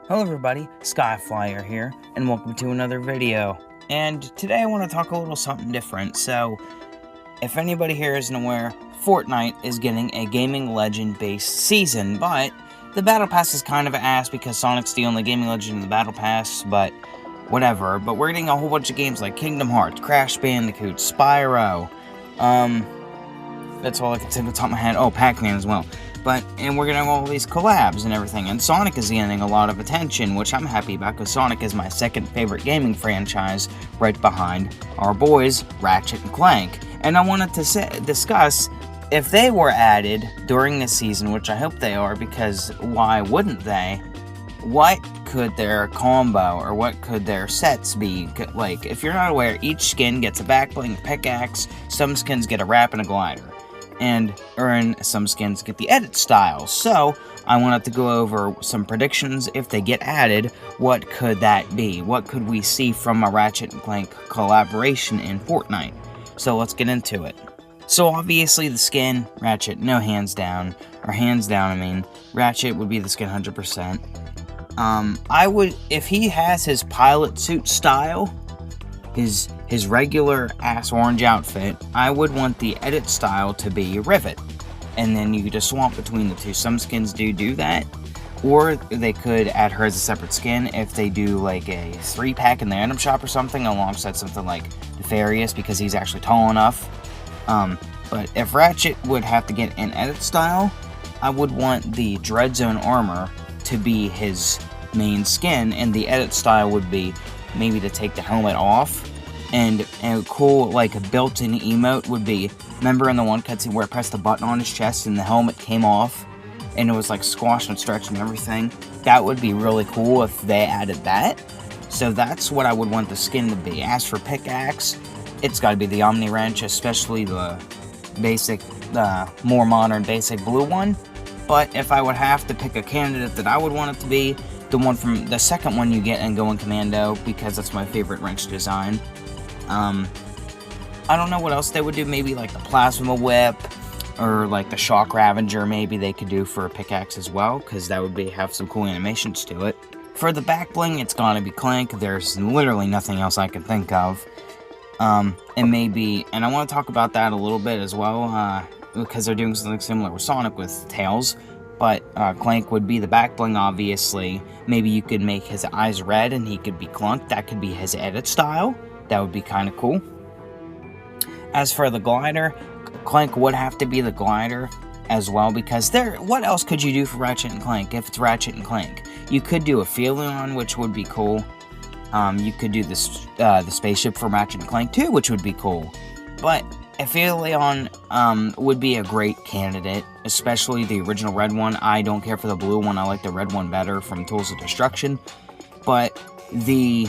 Hello everybody, Skyflyer here, and welcome to another video. And today I want to talk a little something different. So, if anybody here isn't aware, Fortnite is getting a Gaming Legend based season, but the Battle Pass is kind of an ass because Sonic's the only Gaming Legend in the Battle Pass, but whatever. But we're getting a whole bunch of games like Kingdom Hearts, Crash Bandicoot, Spyro, that's all I can think of the top of my head. Oh, Pac-Man as well. And we're getting all these collabs and everything, and Sonic is getting a lot of attention, which I'm happy about, because Sonic is my second favorite gaming franchise, right behind our boys, Ratchet and Clank. And I wanted to discuss if they were added during this season, which I hope they are, because why wouldn't they? What could their combo, or what could their sets be? Like, if you're not aware, each skin gets a backbling, pickaxe, some skins get a wrap and a glider. And some skins get the edit styles. So I wanted to go over some predictions. If they get added, what could that be? What could we see from a Ratchet and Clank collaboration in Fortnite? So let's get into it. So obviously the skin, Ratchet, no hands down. Or hands down, I mean, Ratchet would be the skin 100%. I would, if he has his pilot suit style, his regular ass orange outfit, I would want the edit style to be Rivet, and then you could just swap between the two. Some skins do that, or they could add her as a separate skin if they do like a 3-pack in the item shop or something, alongside something like Nefarious, because he's actually tall enough. But if Ratchet would have to get an edit style, I would want the Dread Zone armor to be his main skin, and the edit style would be maybe to take the helmet off, and a cool, like, a built-in emote would be, remember in the one cutscene where it pressed the button on his chest and the helmet came off, and it was like squashed and stretched and everything? That would be really cool if they added that. So that's what I would want the skin to be. As for pickaxe, it's got to be the Omni Wrench, especially the basic, more modern basic blue one. But if I would have to pick a candidate that I would want it to be, the one from the second one you get in Going Commando, because that's my favorite wrench design. I don't know what else they would do. Maybe like the Plasma Whip, or like the Shock Ravager, maybe they could do for a pickaxe as well, because that would have some cool animations to it. For the back bling, it's gotta be Clank. There's literally nothing else I can think of. And I want to talk about that a little bit as well, because they're doing something similar with Sonic with Tails. But Clank would be the back bling, obviously. Maybe you could make his eyes red and he could be Clunk. That could be his edit style. That would be kind of cool. As for the glider, Clank would have to be the glider as well, because what else could you do for Ratchet and Clank if it's Ratchet and Clank? You could do a Philion, which would be cool. You could do the spaceship for Ratchet and Clank too, which would be cool. But a Philion would be a great candidate, especially the original red one. I don't care for the blue one, I like the red one better from Tools of Destruction. But the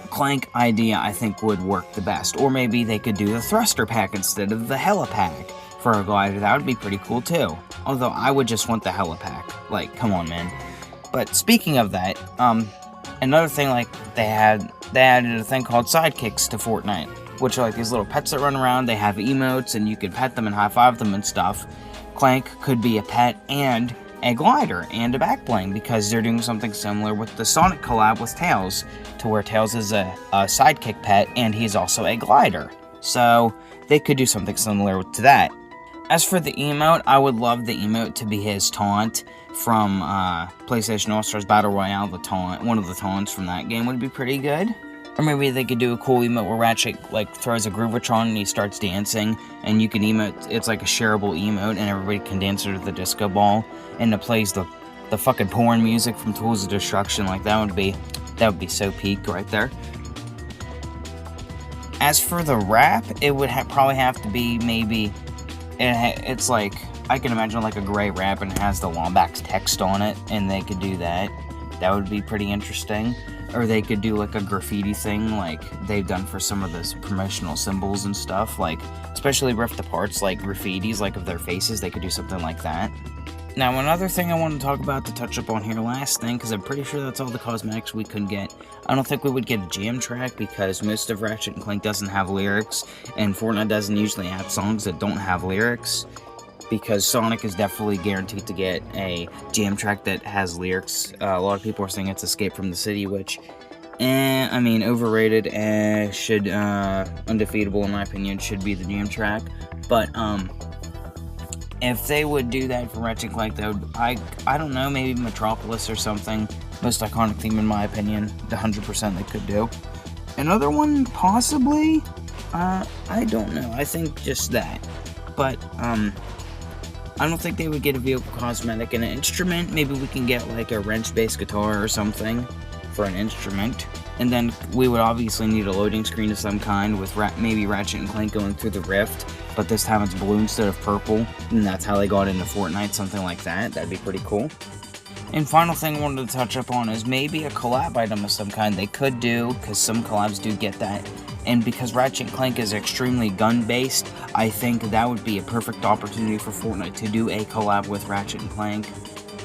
Clank idea, I think, would work the best. Or maybe they could do the Thruster Pack instead of the Helipack for a glider. That would be pretty cool too. Although I would just want the Helipack. Like, come on, man. But speaking of that, another thing, like, they added a thing called sidekicks to Fortnite, which are like these little pets that run around. They have emotes, and you can pet them and high-five them and stuff. Clank could be a pet and a glider and a back bling, because they're doing something similar with the Sonic collab with Tails, to where Tails is a sidekick pet and he's also a glider. So they could do something similar to that. As for the emote, I would love the emote to be his taunt from PlayStation All-Stars Battle Royale. The taunt, one of the taunts from that game, would be pretty good. Or maybe they could do a cool emote where Ratchet, like, throws a Groovatron and he starts dancing, and you can emote, it's like a shareable emote, and everybody can dance to the disco ball, and it plays the fucking porn music from Tools of Destruction. Like, that would be so peak right there. As for the wrap, it would probably have to be maybe, it's like, I can imagine like a gray wrap and it has the Lombax text on it, and they could do that. That would be pretty interesting. Or they could do like a graffiti thing, like they've done for some of the promotional symbols and stuff, like especially ripped apart, like graffitis, like of their faces. They could do something like that. Now, another thing I want to talk about, to touch up on here, last thing, because I'm pretty sure that's all the cosmetics we could get. I don't think we would get a jam track, because most of Ratchet & Clank doesn't have lyrics, and Fortnite doesn't usually add songs that don't have lyrics, because Sonic is definitely guaranteed to get a jam track that has lyrics. A lot of people are saying it's Escape from the City, which, I mean, overrated, should, undefeatable in my opinion, should be the jam track, but, if they would do that for Ratchet Clank, that would, I don't know, maybe Metropolis or something, most iconic theme in my opinion, the 100% they could do. Another one, possibly, I don't know, I think just that, but, I don't think they would get a vehicle cosmetic and an instrument. Maybe we can get like a wrench-based guitar or something for an instrument. And then we would obviously need a loading screen of some kind with maybe Ratchet and Clank going through the rift, but this time it's blue instead of purple, and that's how they got into Fortnite, something like that. That'd be pretty cool. And final thing I wanted to touch up on is maybe a collab item of some kind they could do, because some collabs do get that. And because Ratchet & Clank is extremely gun-based, I think that would be a perfect opportunity for Fortnite to do a collab with Ratchet & Clank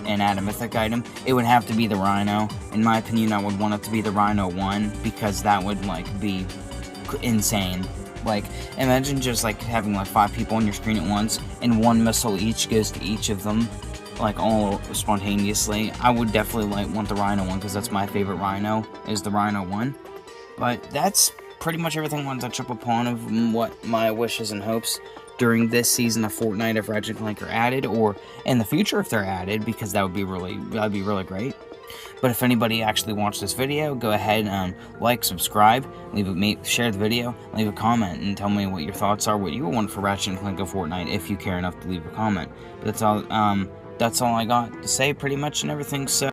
and add a mythic item. It would have to be the Rhino. In my opinion, I would want it to be the Rhino 1, because that would, like, be insane. Like, imagine just, like, having, like, 5 people on your screen at once, and 1 missile each goes to each of them, like, all spontaneously. I would definitely, like, want the Rhino 1, because that's my favorite Rhino, is the Rhino 1. But that's pretty much everything I want to touch up upon of what my wishes and hopes during this season of Fortnite if Ratchet & Clank are added, or in the future if they're added, because that'd be really great. But if anybody actually watched this video, go ahead and like, subscribe, share the video, leave a comment, and tell me what your thoughts are, what you want for Ratchet & Clank of Fortnite, if you care enough to leave a comment. But that's all I got to say, pretty much, and everything. So